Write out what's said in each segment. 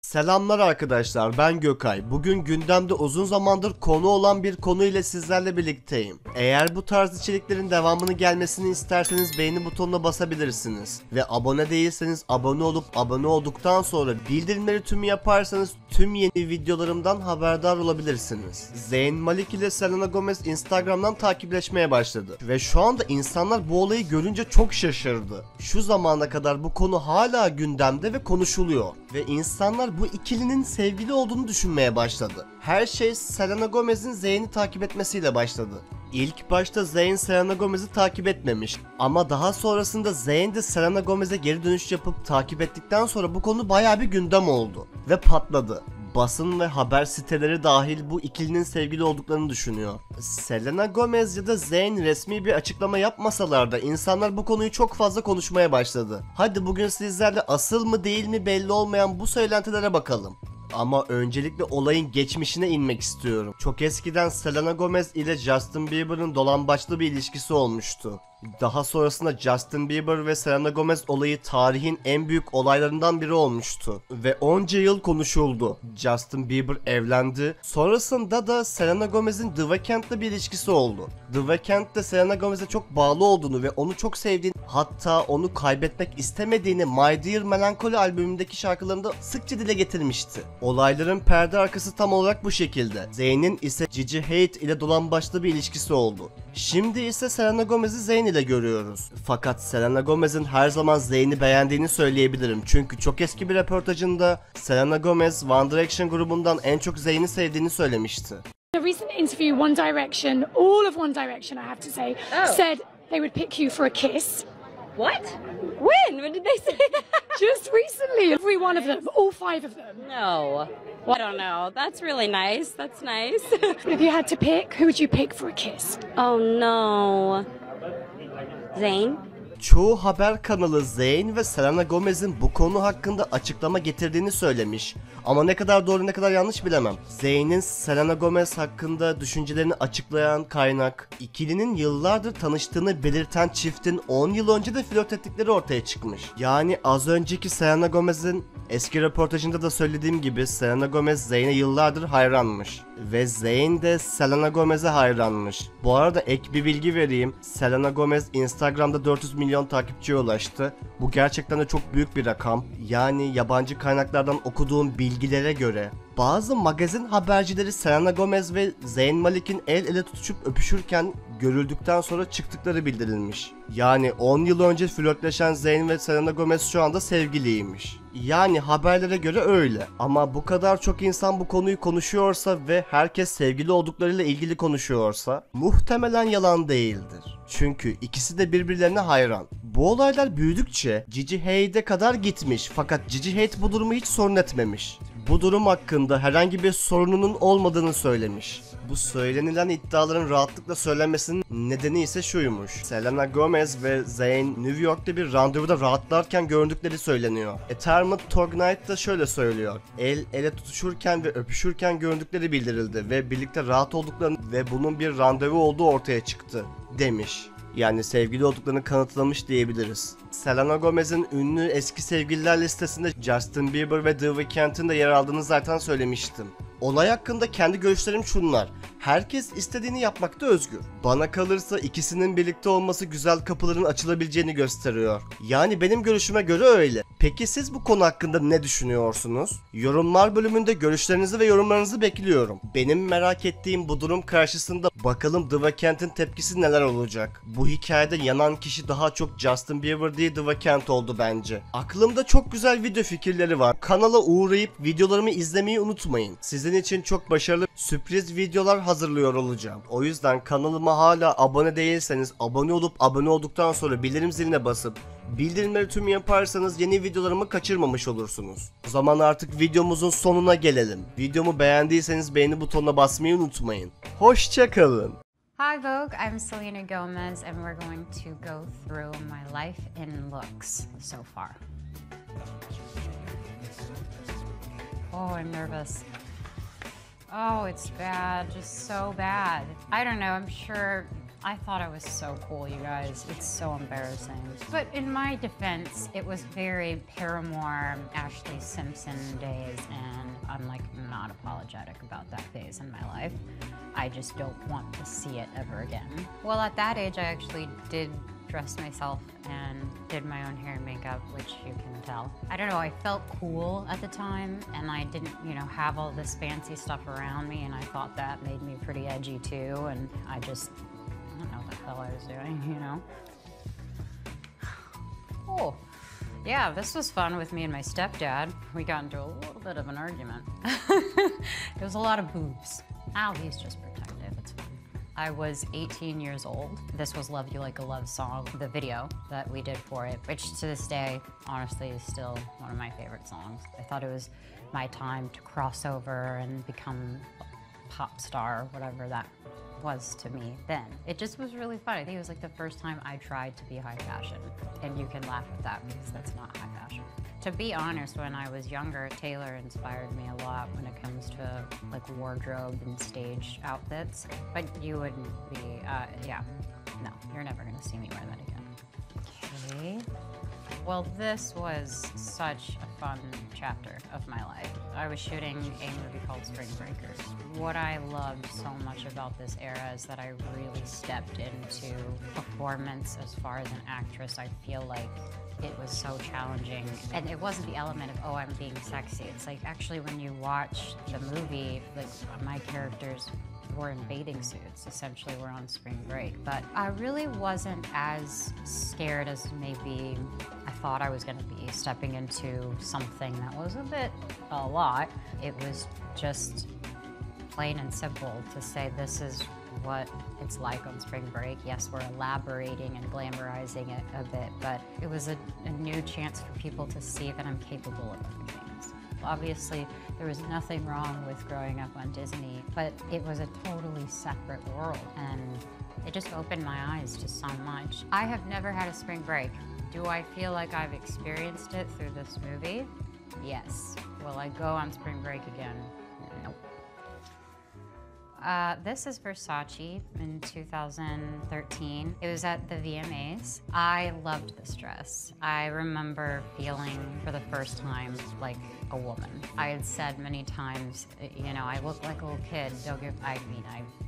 Selamlar arkadaşlar, ben Gökay. Bugün gündemde uzun zamandır konu olan bir konu ile sizlerle birlikteyim. Eğer bu tarz içeriklerin devamını gelmesini isterseniz beğeni butonuna basabilirsiniz. Ve abone değilseniz abone olup abone olduktan sonra bildirimleri tüm yaparsanız tüm yeni videolarımdan haberdar olabilirsiniz. Zayn Malik ile Selena Gomez Instagram'dan takipleşmeye başladı. Ve şu anda insanlar bu olayı görünce çok şaşırdı. Şu zamana kadar bu konu hala gündemde ve konuşuluyor. Ve insanlar bu ikilinin sevgili olduğunu düşünmeye başladı. Her şey Selena Gomez'in Zayn'i takip etmesiyle başladı. İlk başta Zayn Selena Gomez'i takip etmemiş ama daha sonrasında Zayn de Selena Gomez'e geri dönüş yapıp takip ettikten sonra bu konu bayağı bir gündem oldu ve patladı. Basın ve haber siteleri dahil bu ikilinin sevgili olduklarını düşünüyor. Selena Gomez ya da Zayn resmi bir açıklama yapmasalar da insanlar bu konuyu çok fazla konuşmaya başladı. Hadi bugün sizlerle asıl mı değil mi belli olmayan bu söylentilere bakalım. Ama öncelikle olayın geçmişine inmek istiyorum. Çok eskiden Selena Gomez ile Justin Bieber'ın dolambaçlı bir ilişkisi olmuştu. Daha sonrasında Justin Bieber ve Selena Gomez olayı tarihin en büyük olaylarından biri olmuştu. Ve onca yıl konuşuldu. Justin Bieber evlendi. Sonrasında da Selena Gomez'in The Weeknd'le bir ilişkisi oldu. The Weeknd de Selena Gomez'e çok bağlı olduğunu ve onu çok sevdiğini, hatta onu kaybetmek istemediğini My Dear Melancholy albümündeki şarkılarında sıkça dile getirmişti. Olayların perde arkası tam olarak bu şekilde. Zayn'in ise Gigi Hadid ile dolambaçlı bir ilişkisi oldu. Şimdi ise Selena Gomez'i Zayn ile görüyoruz. Fakat Selena Gomez'in her zaman Zayn'i beğendiğini söyleyebilirim. Çünkü çok eski bir röportajında Selena Gomez One Direction grubundan en çok Zayn'i sevdiğini söylemişti. A recent interview, One Direction, all of One Direction, I have to say, said they would pick you for a kiss. What? When did they say that? Just recently, every one of them, all five of them. No. Well, I don't know. That's really nice. That's nice. But if you had to pick, who would you pick for a kiss? Oh no. Zayn? Çoğu haber kanalı Zayn ve Selena Gomez'in bu konu hakkında açıklama getirdiğini söylemiş. Ama ne kadar doğru ne kadar yanlış bilemem. Zayn'in Selena Gomez hakkında düşüncelerini açıklayan kaynak, ikilinin yıllardır tanıştığını belirten çiftin 10 yıl önce de flört ettikleri ortaya çıkmış. Yani az önceki Selena Gomez'in eski röportajında da söylediğim gibi Selena Gomez Zayn'e yıllardır hayranmış. Ve Zayn de Selena Gomez'e hayranmış. Bu arada ek bir bilgi vereyim. Selena Gomez Instagram'da 400 milyon takipçiye ulaştı. Bu gerçekten de çok büyük bir rakam. Yani yabancı kaynaklardan okuduğum bilgilere göre bazı magazin habercileri Selena Gomez ve Zayn Malik'in el ele tutuşup öpüşürken görüldükten sonra çıktıkları bildirilmiş. Yani 10 yıl önce flörtleşen Zayn ve Selena Gomez şu anda sevgiliymiş. Yani haberlere göre öyle. Ama bu kadar çok insan bu konuyu konuşuyorsa ve herkes sevgili olduklarıyla ilgili konuşuyorsa muhtemelen yalan değildir. Çünkü ikisi de birbirlerine hayran. Bu olaylar büyüdükçe Gigi Hadid'e kadar gitmiş fakat Gigi Hadid bu durumu hiç sorun etmemiş. Bu durum hakkında herhangi bir sorununun olmadığını söylemiş. Bu söylenilen iddiaların rahatlıkla söylenmesinin nedeni ise şuymuş. Selena Gomez ve Zayn New York'ta bir randevuda rahatlarken göründükleri söyleniyor. Eternal Tognite da şöyle söylüyor. El ele tutuşurken ve öpüşürken göründükleri bildirildi ve birlikte rahat olduklarını ve bunun bir randevu olduğu ortaya çıktı demiş. Yani sevgili olduklarını kanıtlamış diyebiliriz. Selena Gomez'in ünlü eski sevgililer listesinde Justin Bieber ve The Weeknd'in de yer aldığını zaten söylemiştim. Olay hakkında kendi görüşlerim şunlar. Herkes istediğini yapmakta özgür. Bana kalırsa ikisinin birlikte olması güzel kapıların açılabileceğini gösteriyor. Yani benim görüşüme göre öyle. Peki siz bu konu hakkında ne düşünüyorsunuz? Yorumlar bölümünde görüşlerinizi ve yorumlarınızı bekliyorum. Benim merak ettiğim bu durum karşısında bakalım The Weeknd'in tepkisi neler olacak? Bu hikayede yanan kişi daha çok Justin Bieber değil The Weeknd oldu bence. Aklımda çok güzel video fikirleri var. Kanala uğrayıp videolarımı izlemeyi unutmayın. Sizin için çok başarılı sürpriz videolar hazırlıyor olacağım. O yüzden kanalıma hala abone değilseniz abone olup abone olduktan sonra bildirim ziline basıp bildirimleri tüm yaparsanız yeni videolarımı kaçırmamış olursunuz. O zaman artık videomuzun sonuna gelelim. Videomu beğendiyseniz beğeni butonuna basmayı unutmayın. Hoşça kalın. Hi Vogue, I'm Selena Gomez and we're going to go through my life and looks so far. Oh, I'm nervous. Oh, it's bad, just so bad. I don't know, I'm sure I thought I was so cool, you guys. It's so embarrassing. But in my defense, it was very Paramore, Ashley Simpson days, and I'm like not apologetic about that phase in my life. I just don't want to see it ever again. Well, at that age, I actually did dress myself and did my own hair and makeup, which you can tell. I don't know, I felt cool at the time, and I didn't, you know, have all this fancy stuff around me, and I thought that made me pretty edgy too, and I don't know what the hell I was doing, you know? Oh, yeah, this was fun with me and my stepdad. We got into a little bit of an argument. There was a lot of boobs. Ow, he's just protective, it's fine. I was 18 years old. This was Love You Like a Love Song, the video that we did for it, which to this day, honestly, is still one of my favorite songs. I thought it was my time to cross over and become a pop star, whatever that was to me then. It just was really fun. I think it was like the first time I tried to be high fashion. And you can laugh at that because that's not high fashion. To be honest, when I was younger, Taylor inspired me a lot when it comes to like wardrobe and stage outfits. But you wouldn't be, yeah, no, you're never gonna see me wear that again. Okay. Well, this was such a fun chapter of my life. I was shooting a movie called Spring Breakers. What I loved so much about this era is that I really stepped into performance as far as an actress. I feel like it was so challenging. And it wasn't the element of, oh, I'm being sexy. It's like, actually, when you watch the movie, like, my characters were in bathing suits. Essentially, we're on spring break. But I really wasn't as scared as maybe I thought I was gonna be stepping into something that was a lot. It was just plain and simple to say this is what it's like on spring break. Yes, we're elaborating and glamorizing it a bit, but it was a new chance for people to see that I'm capable of other things. Obviously, there was nothing wrong with growing up on Disney, but it was a totally separate world, and it just opened my eyes to so much. I have never had a spring break. Do I feel like I've experienced it through this movie? Yes. Will I go on spring break again? Nope. This is Versace in 2013. It was at the VMAs. I loved this dress. I remember feeling for the first time like a woman. I had said many times, you know, I look like a little kid. I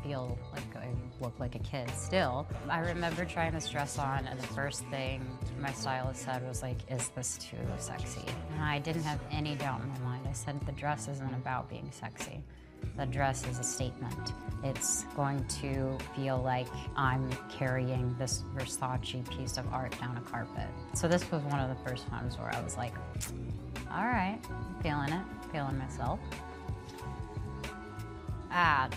feel like I look like a kid still. I remember trying this dress on, and the first thing my stylist said was like, is this too sexy? And I didn't have any doubt in my mind. I said, the dress isn't about being sexy. The dress is a statement. It's going to feel like I'm carrying this Versace piece of art down a carpet. So this was one of the first times where I was like, all right, feeling it, feeling myself.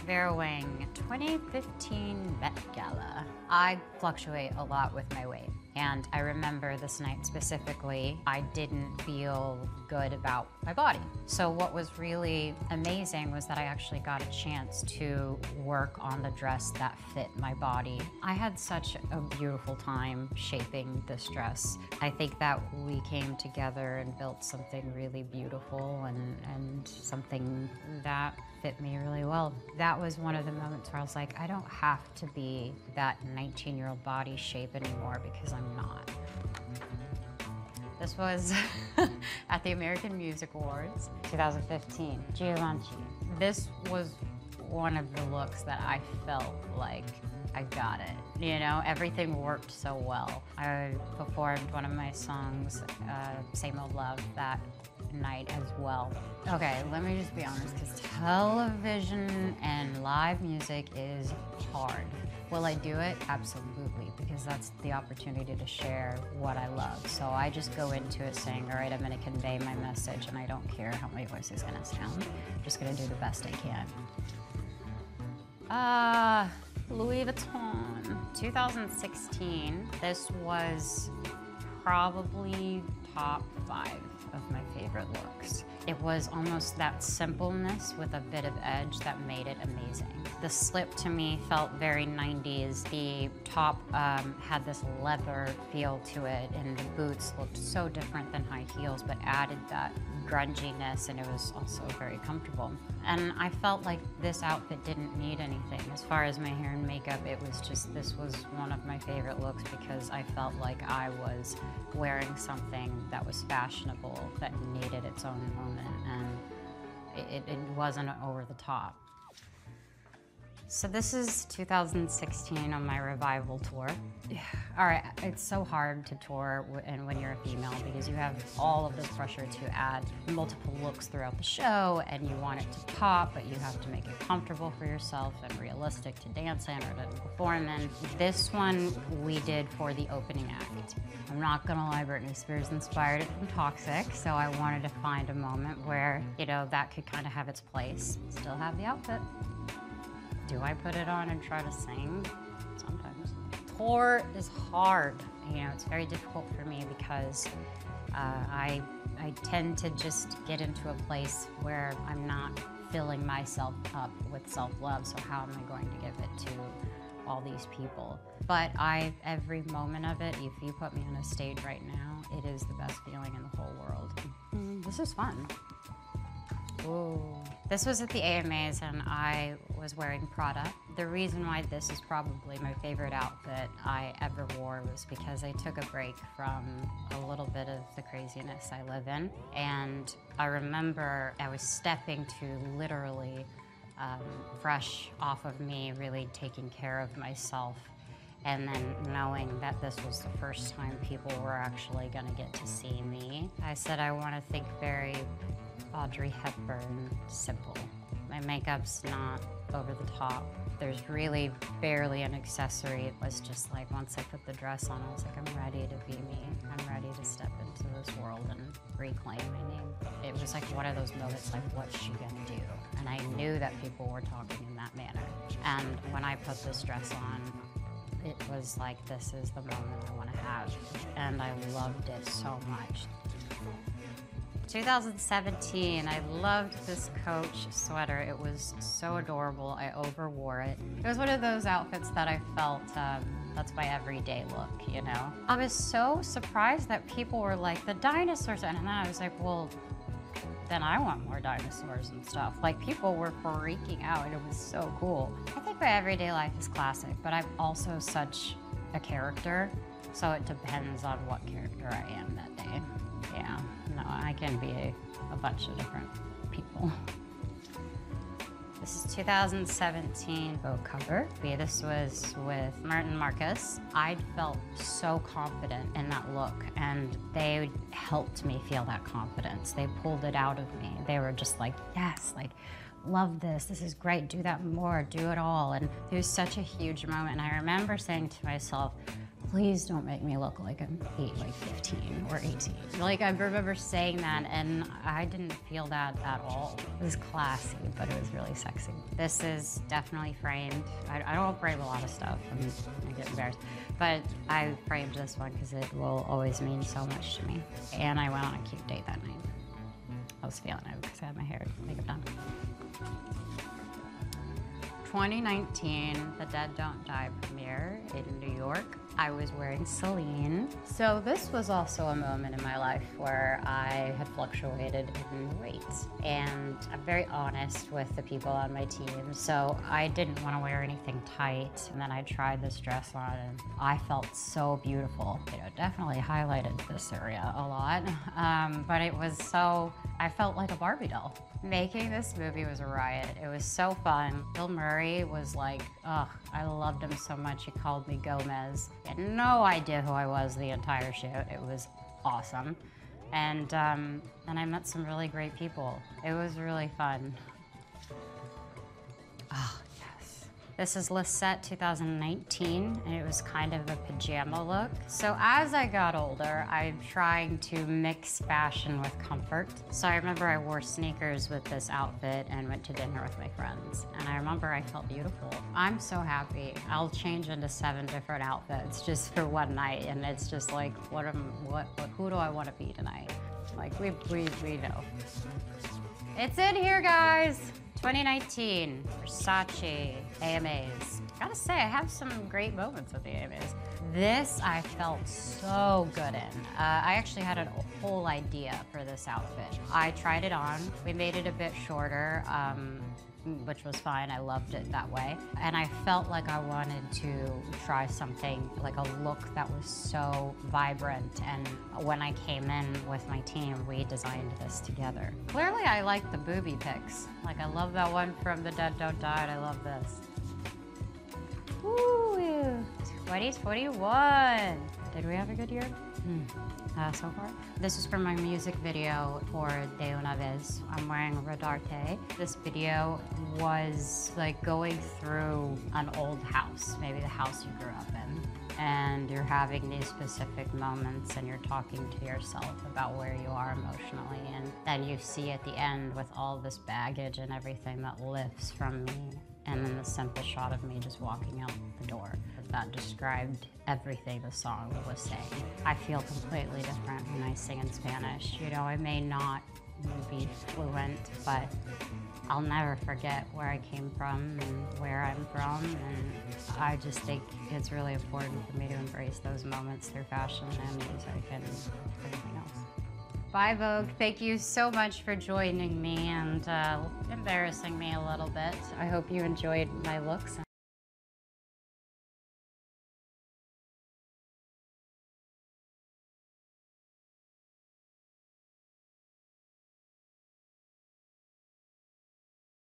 Vera Wang, 2015 Met Gala. I fluctuate a lot with my weight. And I remember this night specifically, I didn't feel good about my body. So what was really amazing was that I actually got a chance to work on the dress that fit my body. I had such a beautiful time shaping this dress. I think that we came together and built something really beautiful and something that fit me really well. That was one of the moments where I was like, I don't have to be that 19-year-old body shape anymore because I'm not. This was at the American Music Awards, 2015, Givenchy. This was one of the looks that I felt like I got it. You know, everything worked so well. I performed one of my songs, Same Old Love, that night as well. Okay, let me just be honest, because television and live music is hard. Will I do it? Absolutely, because that's the opportunity to share what I love. So I just go into it saying, all right, I'm gonna convey my message and I don't care how my voice is gonna sound. I'm just gonna do the best I can. Louis Vuitton, 2016. This was probably top 5 of my favorite looks. It was almost that simpleness with a bit of edge that made it amazing. The slip to me felt very 90s. The top had this leather feel to it, and the boots looked so different than high heels, but added that grunginess, and it was also very comfortable. And I felt like this outfit didn't need anything. As far as my hair and makeup, it was just, this was one of my favorite looks because I felt like I was wearing something that was fashionable, that needed its own moment, and it wasn't over the top. So this is 2016 on my revival tour. All right, it's so hard to tour and when you're a female because you have all of this pressure to add multiple looks throughout the show, and you want it to pop, but you have to make it comfortable for yourself and realistic to dance in or to perform in. This one we did for the opening act. I'm not gonna lie, Britney Spears inspired it from Toxic, so I wanted to find a moment where, you know, that could kind of have its place. Still have the outfit. Do I put it on and try to sing? Sometimes. Tour is hard. You know, it's very difficult for me because I tend to just get into a place where I'm not filling myself up with self-love, so how am I going to give it to all these people? But every moment of it, if you put me on a stage right now, it is the best feeling in the whole world. This is fun. Ooh. This was at the AMAs and I was wearing Prada. The reason why this is probably my favorite outfit I ever wore was because I took a break from a little bit of the craziness I live in. And I remember I was stepping to literally fresh off of me, really taking care of myself. And then knowing that this was the first time people were actually gonna get to see me. I said I wanna think very Audrey Hepburn simple. My makeup's not over the top. There's really barely an accessory. It was just like once I put the dress on, I was like, I'm ready to be me. I'm ready to step into this world and reclaim my name. It was like one of those moments like, what's she gonna do? And I knew that people were talking in that manner. And when I put this dress on, it was like, this is the moment I want to have. And I loved it so much. 2017, I loved this Coach sweater. It was so adorable. I overwore it. It was one of those outfits that I felt, that's my everyday look, you know? I was so surprised that people were like, the dinosaurs, and then I was like, well, then I want more dinosaurs and stuff. Like, people were freaking out, and it was so cool. I think my everyday life is classic, but I'm also such a character, so it depends on what character I am that day. Yeah, no, I can be a bunch of different people. This is 2017 Vogue cover. This was with Martin Marcus. I felt so confident in that look, and they helped me feel that confidence. They pulled it out of me. They were just like, yes, like, love this. This is great. Do that more. Do it all. And it was such a huge moment. And I remember saying to myself, please don't make me look like I'm 15 or 18. Like, I remember saying that, and I didn't feel that at all. It was classy, but it was really sexy. This is definitely framed. I don't frame a lot of stuff. I get embarrassed. But I framed this one because it will always mean so much to me. And I went on a cute date that night. I was feeling it because I had my hair and makeup done. 2019, The Dead Don't Die premiere in New York. I was wearing Celine. So this was also a moment in my life where I had fluctuated in weight. And I'm very honest with the people on my team, so I didn't want to wear anything tight. And then I tried this dress on and I felt so beautiful. You know, it definitely highlighted this area a lot. But it was so, I felt like a Barbie doll. Making this movie was a riot. It was so fun. Bill Murray was like, ugh, I loved him so much. He called me Gomez. He had no idea who I was the entire shoot. It was awesome. And I met some really great people. It was really fun. Oh, yes. This is Lisette 2019, and it was kind of a pajama look. So as I got older, I'm trying to mix fashion with comfort. So I remember I wore sneakers with this outfit and went to dinner with my friends. And I remember I felt beautiful. I'm so happy. I'll change into 7 different outfits just for one night, and it's just like, who do I want to be tonight? Like, we know. It's in here, guys. 2019, Versace, AMAs. Gotta say, I have some great moments with the AMAs. This I felt so good in. I actually had a whole idea for this outfit. I tried it on. We made it a bit shorter, which was fine. I loved it that way. And I felt like I wanted to try something, like a look that was so vibrant. And when I came in with my team, we designed this together. Clearly, I like the booby pics. Like, I love that one from The Dead Don't Die, and I love this. Ooh, 2021. Did we have a good year? So far. This is from my music video for De Una Vez. I'm wearing Rodarte. This video was like going through an old house, maybe the house you grew up in, and you're having these specific moments and you're talking to yourself about where you are emotionally, and then you see at the end with all this baggage and everything that lifts from me, and then the simple shot of me just walking out the door. That described everything the song was saying. I feel completely different when I sing in Spanish. You know, I may not be fluent, but I'll never forget where I came from and where I'm from, and I just think it's really important for me to embrace those moments through fashion and music and everything else. Bye, Vogue. Thank you so much for joining me and embarrassing me a little bit. I hope you enjoyed my looks.